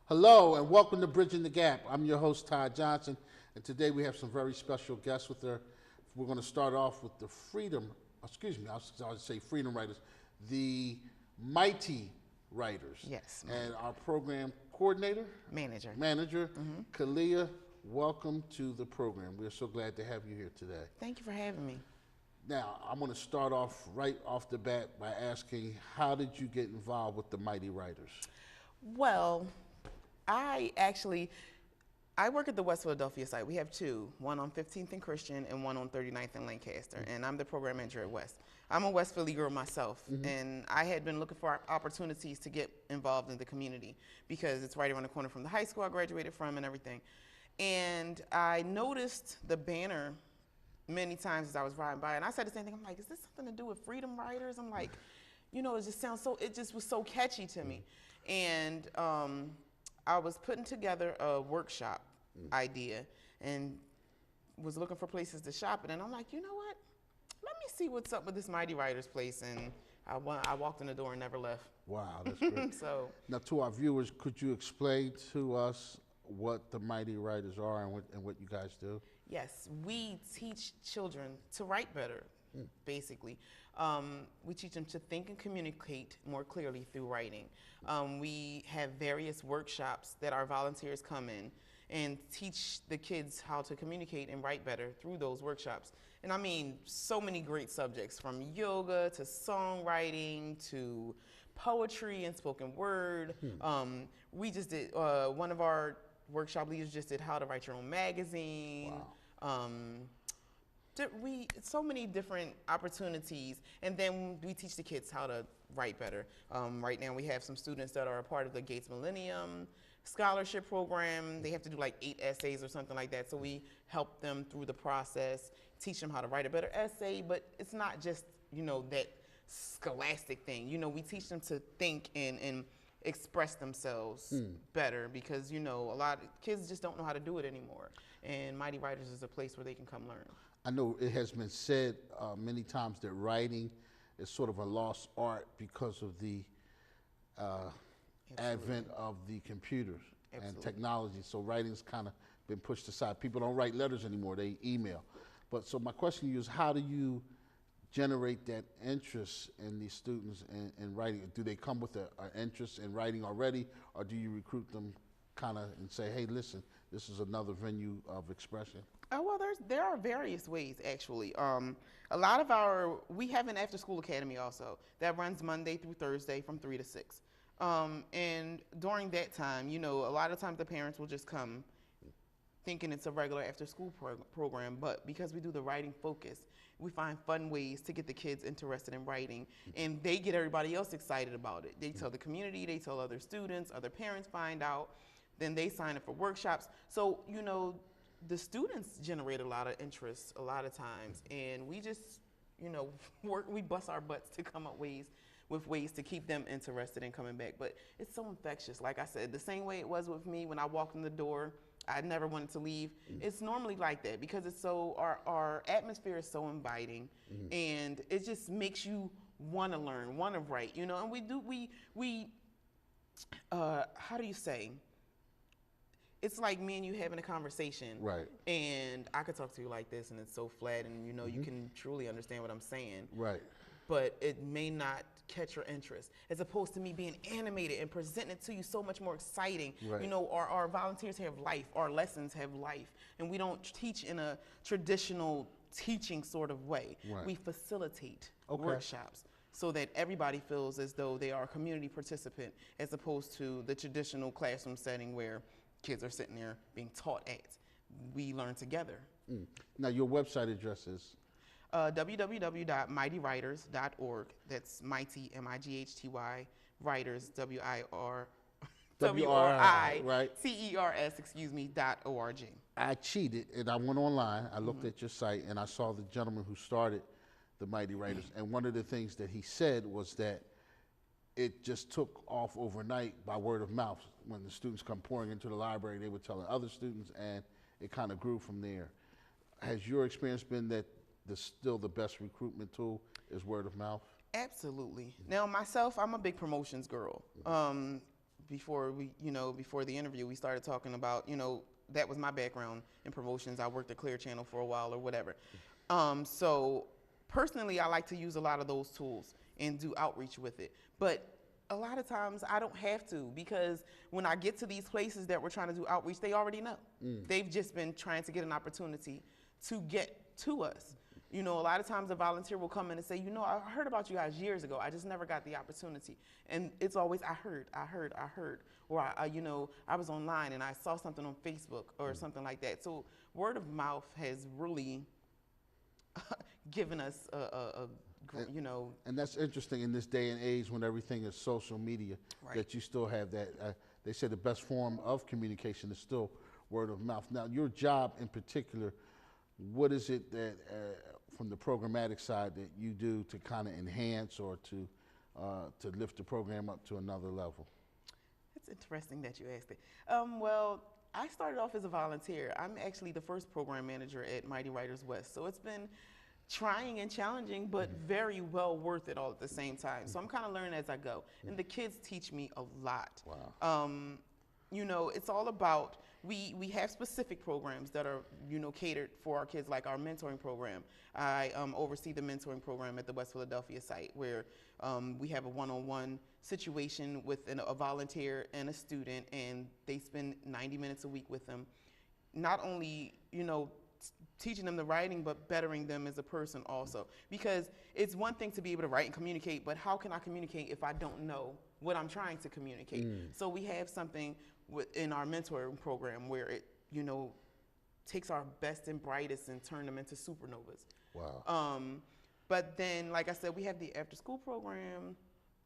Hello and welcome to Bridging the Gap. I'm your host, Todd Johnson, and today we have some very special guests with her. We're going to start off with the I would say Freedom Writers, the Mighty Writers. Yes. And our program coordinator, Manager. Kalia, welcome to the program. We're so glad to have you here today. Thank you for having me. Now, I'm going to start off right off the bat by asking, how did you get involved with the Mighty Writers? Well, I work at the West Philadelphia site. We have two, one on 15th and Christian and one on 39th and Lancaster, and I'm the program manager at West. I'm a West Philly girl myself, and I had been looking for opportunities to get involved in the community because it's right around the corner from the high school I graduated from and everything. And I noticed the banner many times as I was riding by, and I said the same thing. I'm like, is this something to do with Freedom Writers? I'm like, it just was so catchy to me. And I was putting together a workshop idea and was looking for places to shop it, and I'm like, you know what? Let me see what's up with this Mighty Writers place, and I walked in the door and never left. Wow, that's great. So now, to our viewers, could you explain to us what the Mighty Writers are and what you guys do? yes, we teach children to write better, basically. We teach them to think and communicate more clearly through writing. We have various workshops that our volunteers come in and teach the kids how to communicate and write better through those workshops. And I mean, so many great subjects, from yoga to songwriting to poetry and spoken word. We just did, one of our workshop leaders just did how to write your own magazine. Wow. So many different opportunities, and then we teach the kids how to write better. Right now we have some students that are a part of the Gates Millennium Scholarship Program. They have to do like 8 essays or something like that, so we help them through the process, teach them how to write a better essay. But it's not just, that scholastic thing. We teach them to think and express themselves better, because a lot of kids just don't know how to do it anymore, and Mighty Writers is a place where they can come learn. I know it has been said many times that writing is sort of a lost art because of the advent of the computers and technology. So writing's kind of been pushed aside. People don't write letters anymore, they email. But so my question to you is, how do you generate that interest in these students in writing? Do they come with an interest in writing already, or do you recruit them kind of and say, hey, listen, this is another venue of expression? Oh, well, there are various ways, actually. We have an after-school academy also that runs Monday through Thursday from 3 to 6. And during that time, a lot of times the parents will just come thinking it's a regular after-school program, but because we do the writing focus, we find fun ways to get the kids interested in writing, and they get everybody else excited about it. They tell the community, they tell other students, other parents find out, then they sign up for workshops. So, the students generate a lot of interest a lot of times, and we just, we bust our butts to come up with ways to keep them interested in coming back. But it's so infectious. Like I said, the same way it was with me when I walked in the door, I never wanted to leave. It's normally like that because it's our atmosphere is so inviting, and it just makes you want to learn, want to write, and how do you say? It's like me and you having a conversation. Right. And I could talk to you like this, and it's so flat, and you can truly understand what I'm saying. Right. But it may not catch your interest, as opposed to me being animated and presenting it to you so much more exciting. Right. Our volunteers have life, our lessons have life, and we don't teach in a traditional teaching sort of way. Right. We facilitate Okay. workshops so that everybody feels as though they are a community participant, as opposed to the traditional classroom setting where kids are sitting there being taught at. We learn together. Now, your website address is? www.mightywriters.org. That's Mighty, M-I-G-H-T-Y, Writers, W-I-R-I-T-E-R-S, I cheated, and I went online. I looked at your site, and I saw the gentleman who started the Mighty Writers. And one of the things that he said was that it just took off overnight by word of mouth. When the students come pouring into the library, they were telling other students, and it kind of grew from there. Has your experience been that still the best recruitment tool is word of mouth? Absolutely. Now, myself, I'm a big promotions girl. before before the interview, we started talking about, that was my background in promotions. I worked at Clear Channel for a while or whatever. So personally, I like to use a lot of those tools and do outreach with it. But a lot of times I don't have to, because when I get to these places that we're trying to do outreach, they already know. They've just been trying to get an opportunity to get to us. A lot of times a volunteer will come in and say, I heard about you guys years ago. I just never got the opportunity. And it's always, I heard. Or, I was online and I saw something on Facebook or something like that. So word of mouth has really given us And that's interesting in this day and age when everything is social media, Right. that you still have that. They say the best form of communication is still word of mouth. Now, your job in particular, what is it that, from the programmatic side, that you do to kind of enhance or to lift the program up to another level? It's interesting that you asked it. Well, I started off as a volunteer. I'm actually the first program manager at Mighty Writers West. So it's been trying and challenging, but very well worth it all at the same time. So I'm kind of learning as I go. And the kids teach me a lot. Wow. It's all about, we have specific programs that are, catered for our kids, like our mentoring program. I oversee the mentoring program at the West Philadelphia site, where we have a one-on-one situation with a volunteer and a student, and they spend 90 minutes a week with them. Not only, teaching them the writing, but bettering them as a person also. Because it's one thing to be able to write and communicate, but how can I communicate if I don't know what I'm trying to communicate? So we have something in our mentoring program where it, takes our best and brightest and turn them into supernovas. Wow. But then, like I said, we have the after school program,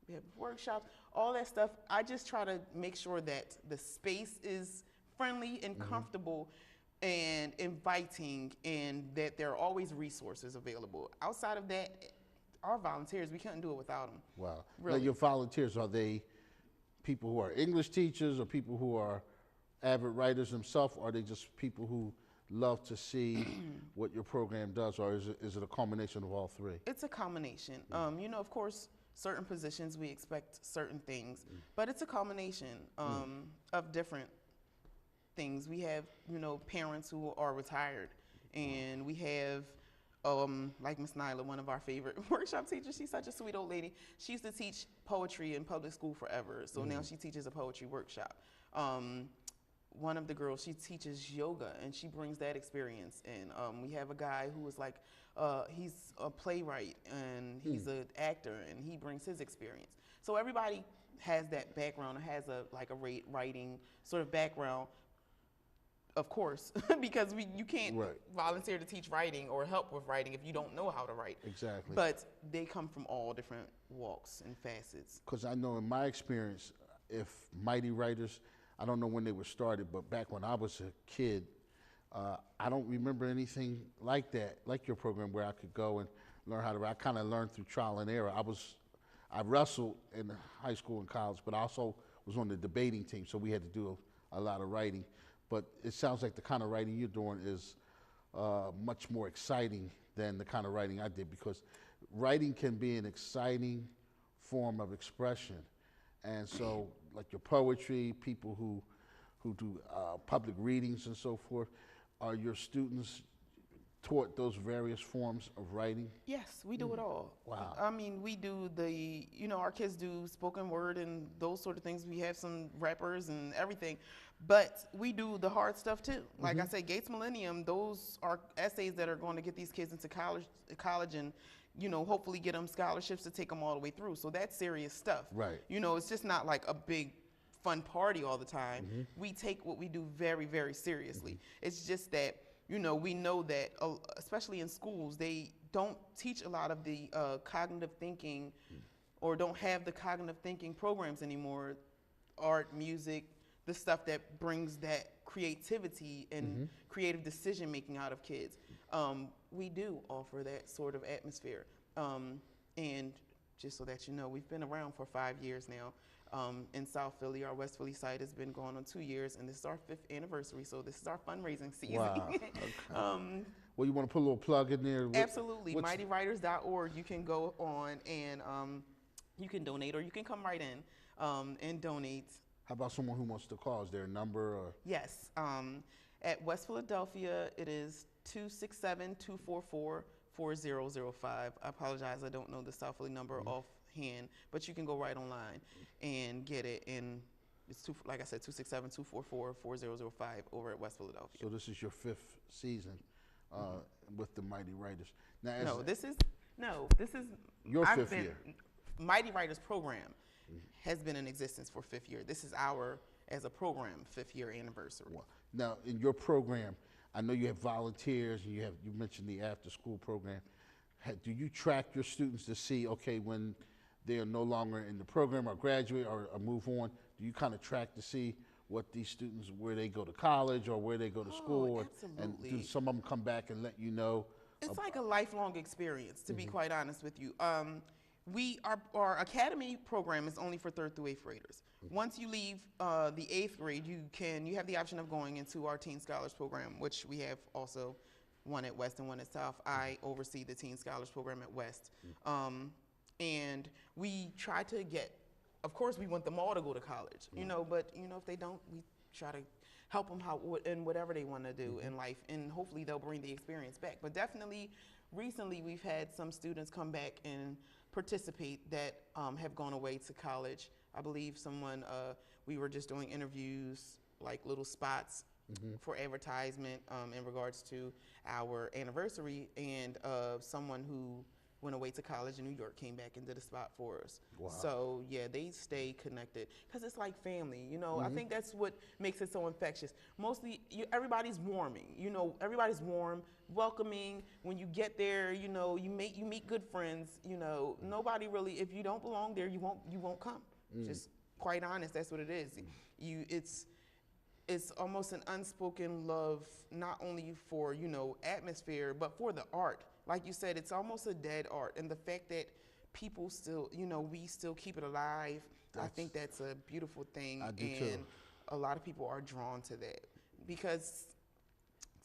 we have workshops, all that stuff. I just try to make sure that the space is friendly and comfortable and inviting, and that there are always resources available. Outside of that, our volunteers, we couldn't do it without them. Wow. Really. Now, your volunteers, are they people who are English teachers or people who are avid writers themselves, or are they just people who love to see what your program does, or is it a combination of all three? It's a combination. Of course, certain positions we expect certain things, but it's a combination of different things. We have, parents who are retired, and we have, like Miss Nyla, one of our favorite workshop teachers. She's such a sweet old lady. She used to teach poetry in public school forever, so now she teaches a poetry workshop. One of the girls, she teaches yoga, and she brings that experience. And we have a guy who is like, he's a playwright, and he's an actor, and he brings his experience. So everybody has that background, has a writing sort of background, of course, because you can't volunteer to teach writing or help with writing if you don't know how to write. Exactly. But they come from all different walks and facets. Because I know in my experience, if Mighty Writers, I don't know when they were started, but back when I was a kid, I don't remember anything like that, like your program, where I could go and learn how to write. I kind of learned through trial and error. I wrestled in high school and college, but I also was on the debating team, so we had to do a lot of writing. But it sounds like the kind of writing you're doing is much more exciting than the kind of writing I did, because writing can be an exciting form of expression. And so, like your poetry, people who do public readings and so forth, are your students taught those various forms of writing? Yes, we do it all. Wow. I mean, we do our kids do spoken word and those sort of things. We have some rappers and everything, but we do the hard stuff too. Like I said, Gates Millennium, those are essays that are going to get these kids into college and, hopefully get them scholarships to take them all the way through. So that's serious stuff. Right. It's just not like a big fun party all the time. We take what we do very, very seriously. It's just that, we know that, especially in schools, they don't teach a lot of the cognitive thinking, or don't have the cognitive thinking programs anymore. Art, music, the stuff that brings that creativity and creative decision making out of kids. We do offer that sort of atmosphere. And just so that you know, we've been around for 5 years now. In South Philly, our West Philly site has been going on 2 years, and this is our 5th anniversary, so this is our fundraising season. Wow. Okay. Well, you want to put a little plug in there? Absolutely. MightyWriters.org. You can go on and you can donate, or you can come right in and donate. How about someone who wants to call? Is there a number or? Yes. At West Philadelphia, it is 267-244-4005. I apologize, I don't know the South Philly number offhand, but you can go right online and get it. And it's, like I said, 267-244-4005 over at West Philadelphia. So this is your 5th season with the Mighty Writers. Now, as This is your I've 5th been- year. Mighty Writers program has been in existence for 5th year. This is our, as a program, 5th year anniversary. Now, in your program, I know you have volunteers, and you mentioned the after-school program. Do you track your students to see, okay, when they are no longer in the program or graduate or move on, do you kind of track to see what these students, where they go to college or where they go to school? And do absolutely. some of them come back and let you know? It's like a lifelong experience, to be quite honest with you. Our academy program is only for 3rd through 8th graders. Once you leave the 8th grade, you have the option of going into our Teen Scholars program, which we have also one at West and one at South. I oversee the Teen Scholars program at West. And we try to get, of course, we want them all to go to college, but if they don't, we try to help them out in whatever they want to do in life, and hopefully they'll bring the experience back. But definitely, recently we've had some students come back and participate that have gone away to college. I believe we were just doing interviews, like little spots for advertisement in regards to our anniversary, and someone who went away to college in New York came back and did a spot for us. Wow. So yeah, they stay connected because it's like family. I think that's what makes it so infectious. Mostly, everybody's warming. Everybody's warm, welcoming. When you get there, you meet good friends. Nobody really. If you don't belong there, you won't come. Just quite honest, that's what it is. It's almost an unspoken love, not only for atmosphere, but for the art. Like you said, it's almost a dead art, and the fact that people still, we still keep it alive, I think that's a beautiful thing. I do and too. a lot of people are drawn to that because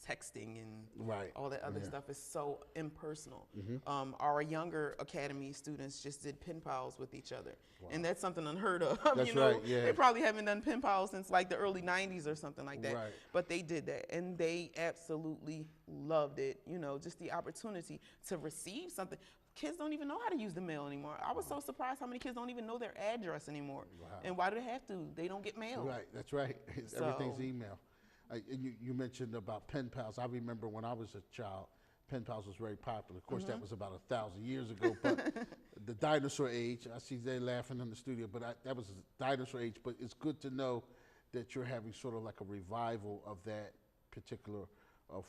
texting and Right. all that other stuff is so impersonal. Our younger academy students just did pen pals with each other, and that's something unheard of. That's right, yeah. They probably haven't done pen pals since like the early '90s or something like that. Right. But they did that, and they absolutely loved it. Just the opportunity to receive something. Kids don't even know how to use the mail anymore. I was so surprised how many kids don't even know their address anymore. Wow. And why do they have to? They don't get mail. Right, that's right. Everything's So- email. And you mentioned about pen pals. I remember when I was a child, pen pals was very popular. Of course, that was about 1,000 years ago. But the dinosaur age, I see they laughing in the studio, but that was the dinosaur age. But it's good to know that you're having sort of like a revival of that particular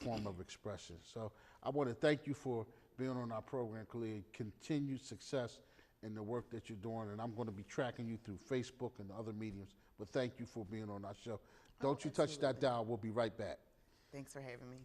form of expression. So I want to thank you for being on our program, Kalia. Continued success in the work that you're doing, and I'm going to be tracking you through Facebook and other mediums. But thank you for being on our show. Don't you touch that dial. We'll be right back. Thanks for having me.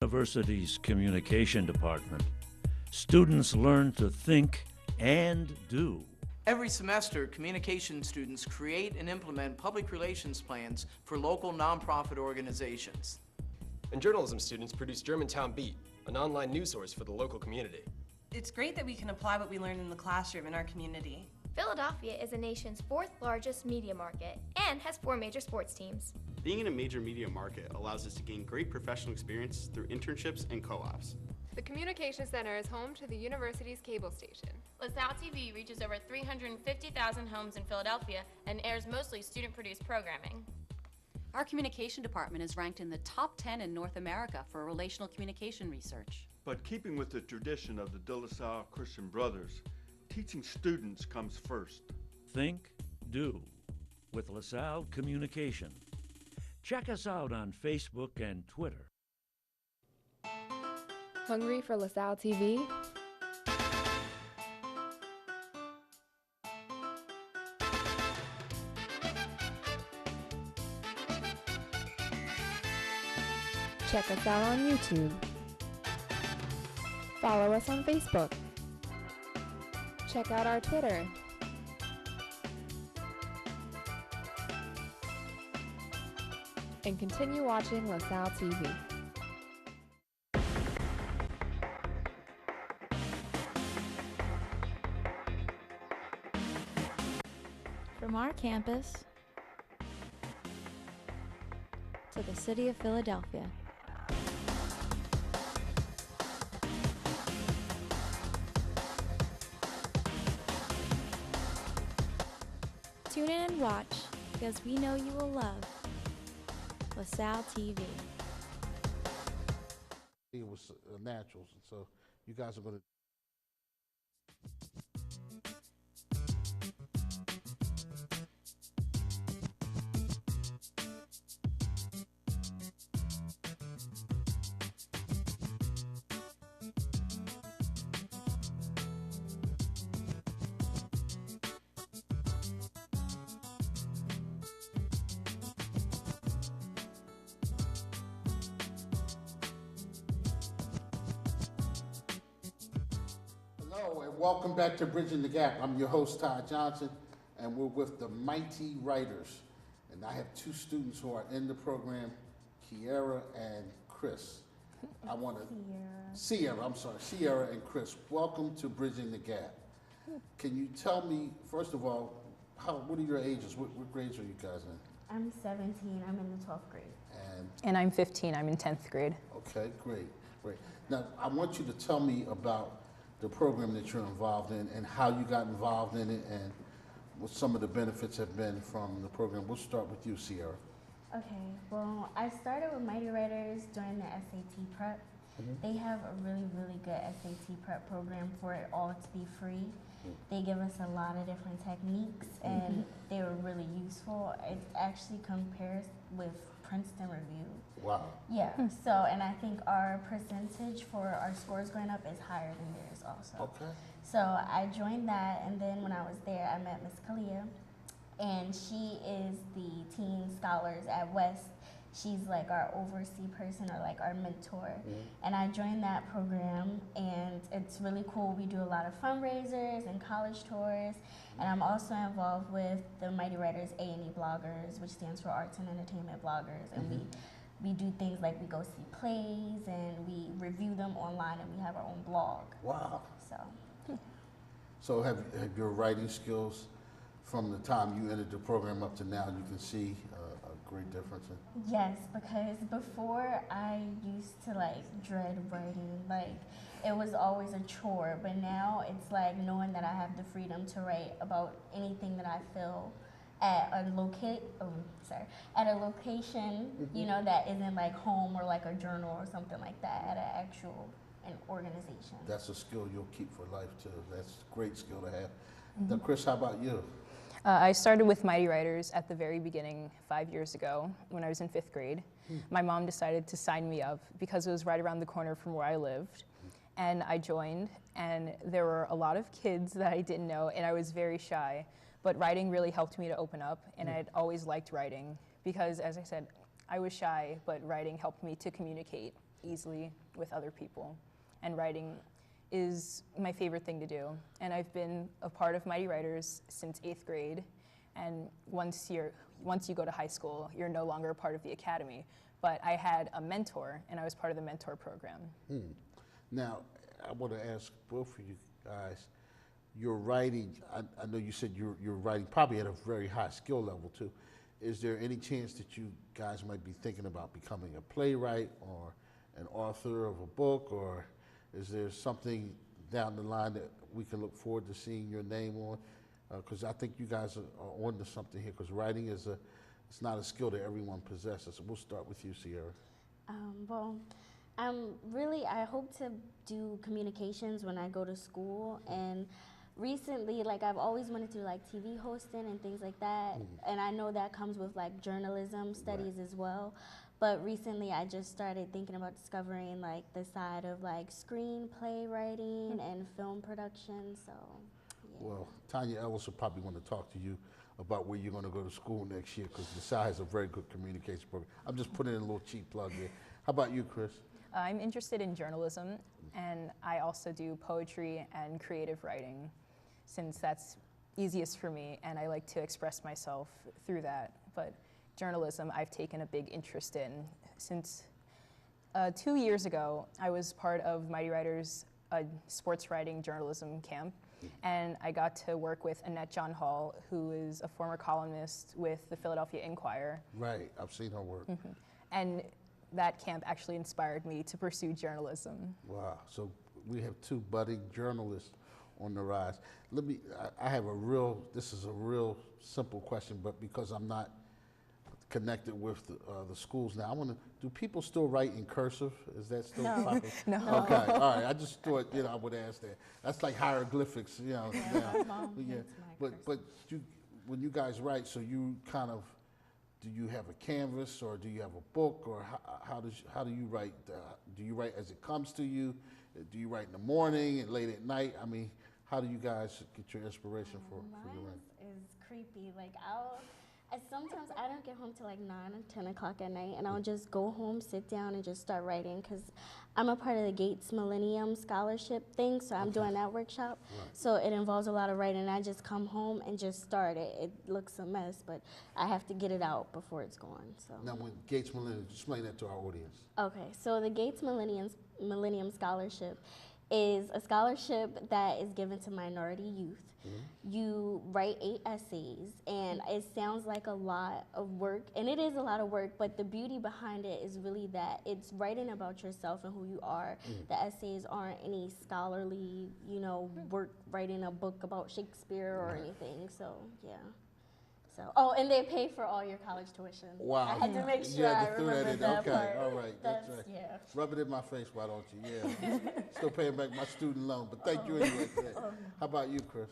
University's communication department. Students learn to think and do. Every semester, communication students create and implement public relations plans for local nonprofit organizations. And journalism students produce Germantown Beat, an online news source for the local community. It's great that we can apply what we learn in the classroom in our community. Philadelphia is the nation's 4th largest media market and has 4 major sports teams. Being in a major media market allows us to gain great professional experience through internships and co-ops. The Communication Center is home to the university's cable station. LaSalle TV reaches over 350,000 homes in Philadelphia and airs mostly student-produced programming. Our communication department is ranked in the top 10 in North America for relational communication research. But keeping with the tradition of the De La Salle Christian Brothers, teaching students comes first. Think, do with LaSalle Communication. Check us out on Facebook and Twitter. Hungry for LaSalle TV? Check us out on YouTube. Follow us on Facebook. Check out our Twitter. And continue watching LaSalle TV. From our campus to the city of Philadelphia. Tune in and watch, because we know you will love LaSalle TV. It was naturals, and so you guys are going to. Hello and welcome back to Bridging the Gap. I'm your host, Todd Johnson, and we're with the Mighty Writers. And I have two students who are in the program, Kiera and Chris. I want to... Sierra, and Chris. Welcome to Bridging the Gap. Can you tell me, first of all, what are your ages? What grades are you guys in? I'm 17. I'm in the 12th grade. And I'm 15. I'm in 10th grade. Okay, great. Now, I want you to tell me about the program that you're involved in and how you got involved in it and what some of the benefits have been from the program. We'll start with you, Sierra. Okay, well, I started with Mighty Writers during the SAT prep. They have a really, really good SAT prep program for it all to be free. They give us a lot of different techniques and they were really useful. It actually compares with Princeton Review. Wow. Yeah, so, and I think our percentage for our scores going up is higher than theirs also. Okay. So I joined that, and then when I was there, I met Miss Kalia, and she is the teen scholars at West. She's like our oversee person or like our mentor. And I joined that program, and it's really cool. We do a lot of fundraisers and college tours, and I'm also involved with the Mighty Writers A&E Bloggers, which stands for Arts and Entertainment Bloggers, and we do things like we go see plays and we review them online, and we have our own blog. Wow. So. So have your writing skills from the time you entered the program up to now, you can see a great difference? Yes, because before I used to like dread writing, like it was always a chore, but now it's like knowing that I have the freedom to write about anything that I feel at a location, you know, that isn't like home or like a journal or something like that, at an organization. That's a skill you'll keep for life too. That's a great skill to have. Now, Chris, how about you? I started with Mighty Writers at the very beginning 5 years ago when I was in 5th grade. My mom decided to sign me up because it was right around the corner from where I lived. And I joined, and there were a lot of kids that I didn't know, and I was very shy. But writing really helped me to open up, and I'd always liked writing because, as I said, I was shy, but writing helped me to communicate easily with other people. And writing is my favorite thing to do. And I've been a part of Mighty Writers since 8th grade. And once you go to high school, you're no longer a part of the academy. But I had a mentor, and I was part of the mentor program. Now, I want to ask both of you guys, your writing, I know you said you're writing probably at a very high skill level too. Is there any chance that you guys might be thinking about becoming a playwright or an author of a book, or is there something down the line that we can look forward to seeing your name on? Because I think you guys are on to something here, because writing it's not a skill that everyone possesses. So we'll start with you, Sierra. Well, I hope to do communications when I go to school, and recently, like I've always wanted to do like TV hosting and things like that, and I know that comes with like journalism studies as well. But recently, I just started thinking about discovering like the side of like screenplay writing and film production. So, yeah. Well, Tanya Ellis will probably want to talk to you about where you're going to go to school next year, because LaSalle has a very good communication program. I'm just putting in a little cheap plug there. How about you, Chris? I'm interested in journalism, and I also do poetry and creative writing, since that's easiest for me, and I like to express myself through that. But journalism, I've taken a big interest in. Since 2 years ago, I was part of Mighty Writers' sports writing journalism camp, and I got to work with Annette John Hall, who is a former columnist with the Philadelphia Inquirer. Right, I've seen her work. And that camp actually inspired me to pursue journalism. Wow, so we have two budding journalists on the rise. I have this is a real simple question, but because I'm not connected with the schools now, do people still write in cursive? Is that still popular? No. Okay, all right, I just thought, I would ask that. That's like hieroglyphics, now. But when you guys write, so you kind of, do you have a canvas, or do you have a book, or how do you write? Do you write as it comes to you? Do you write in the morning and late at night? I mean, how do you guys get your inspiration for your writing? Mine is creepy. Like sometimes I don't get home till like 9 or 10 o'clock at night, and I'll just go home, sit down, and just start writing, because I'm a part of the Gates Millennium Scholarship thing, so I'm doing that workshop. Right. So it involves a lot of writing. I just come home and just start it. It looks a mess, but I have to get it out before it's gone. So now, when Gates Millennium, explain that to our audience. Okay, so the Gates Millennium Scholarship is a scholarship that is given to minority youth. You write 8 essays, and it sounds like a lot of work, and it is a lot of work, but the beauty behind it is really that it's writing about yourself and who you are. The essays aren't any scholarly, work, writing a book about Shakespeare or anything, so yeah. Oh, and they pay for all your college tuition. Wow. I had to make sure I remembered that okay, part. all right, that's right. Yeah. Rub it in my face, why don't you? Yeah. Still paying back my student loan, but thank you anyway for that. How about you, Chris?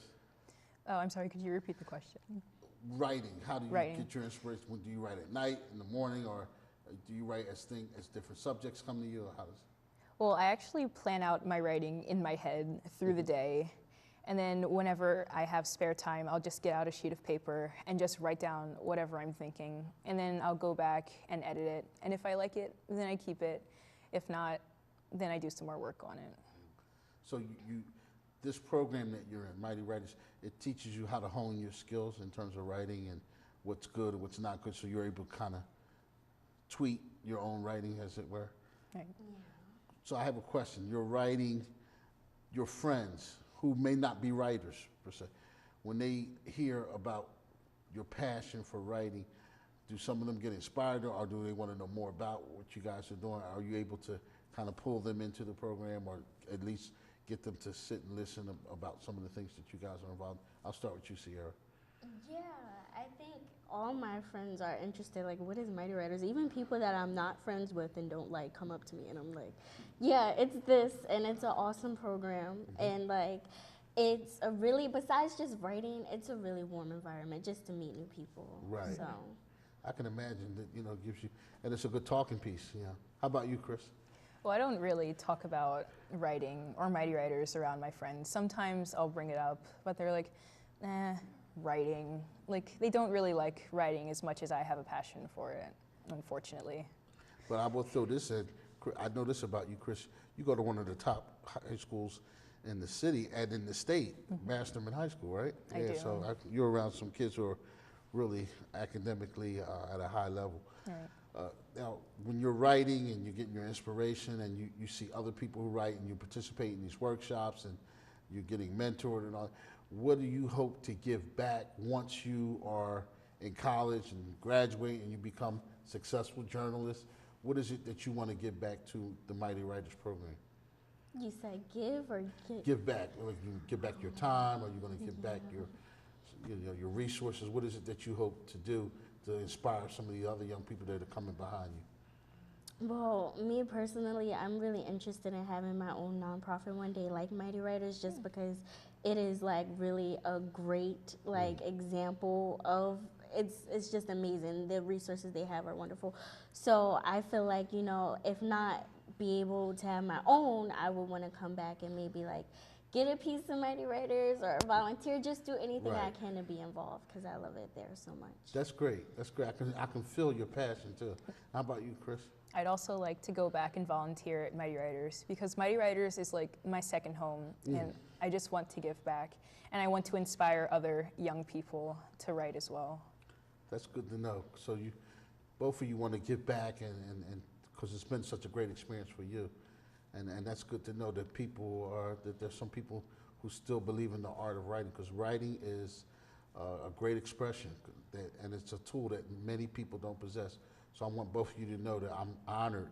Oh, I'm sorry, could you repeat the question? Writing, how do you get your inspiration? Do you write at night, in the morning, or do you write as different subjects come to you, or how does? Well, I actually plan out my writing in my head through the day. And then whenever I have spare time, I'll just get out a sheet of paper and just write down whatever I'm thinking. And then I'll go back and edit it. And if I like it, then I keep it. If not, then I do some more work on it. So this program that you're in, Mighty Writers, it teaches you how to hone your skills in terms of writing and what's good and what's not good, so you're able to kind of tweak your own writing, as it were. Right. Yeah. So I have a question. You're writing, your friends who may not be writers per se, when they hear about your passion for writing, do some of them get inspired, or do they want to know more about what you guys are doing? Are you able to kind of pull them into the program, or at least get them to sit and listen about some of the things that you guys are involved in? I'll start with you, Sierra. Yeah, I think all my friends are interested, like, what is Mighty Writers? Even people that I'm not friends with and don't like come up to me, and I'm like, yeah, it's this, and it's an awesome program, and like, it's a really, besides just writing, it's a really warm environment just to meet new people. Right. So I can imagine that, it gives you, and it's a good talking piece, How about you, Chris? Well, I don't really talk about writing or Mighty Writers around my friends. Sometimes I'll bring it up, but they're like, writing. Like, they don't really like writing as much as I have a passion for it, unfortunately. But I will throw this in. I know this about you, Chris. You go to one of the top high schools in the city and in the state, Masterman High School, right? I do. So you're around some kids who are really academically at a high level. Right. Now, when you're writing and you're getting your inspiration and you see other people who write and you participate in these workshops and you're getting mentored and all, what do you hope to give back once you are in college and graduate and you become successful journalists? What is it that you want to give back to the Mighty Writers program? you said give or get? Give back. Like you give back your time, or you're going to give back your resources. What is it that you hope to do to inspire some of the other young people that are coming behind you? Well, me personally, I'm really interested in having my own nonprofit one day, like Mighty Writers, just because it is like really a great like example of it's just amazing. The resources they have are wonderful. So I feel like, you know, if not be able to have my own, I would want to come back and maybe like get a piece of Mighty Writers or volunteer, just do anything I can to be involved because I love it there so much. That's great. That's great. I can feel your passion too. How about you, Chris? I'd also like to go back and volunteer at Mighty Writers because Mighty Writers is like my second home, and I just want to give back, and I want to inspire other young people to write as well. That's good to know. So you, both of you want to give back, and because it's been such a great experience for you, and that's good to know that that there's some people who still believe in the art of writing, because writing is a great expression, and it's a tool that many people don't possess. So I want both of you to know that I'm honored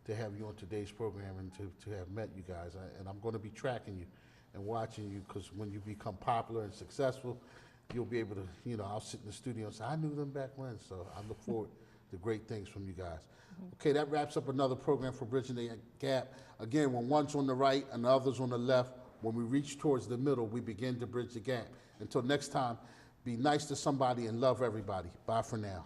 to have you on today's program and to have met you guys. And I'm going to be tracking you and watching you, because when you become popular and successful, you'll be able to, you know, I'll sit in the studio and say, I knew them back when. So I look forward to great things from you guys. Okay, that wraps up another program for Bridging the Gap. Again, when one's on the right and the other's on the left, when we reach towards the middle, we begin to bridge the gap. Until next time, be nice to somebody and love everybody. Bye for now.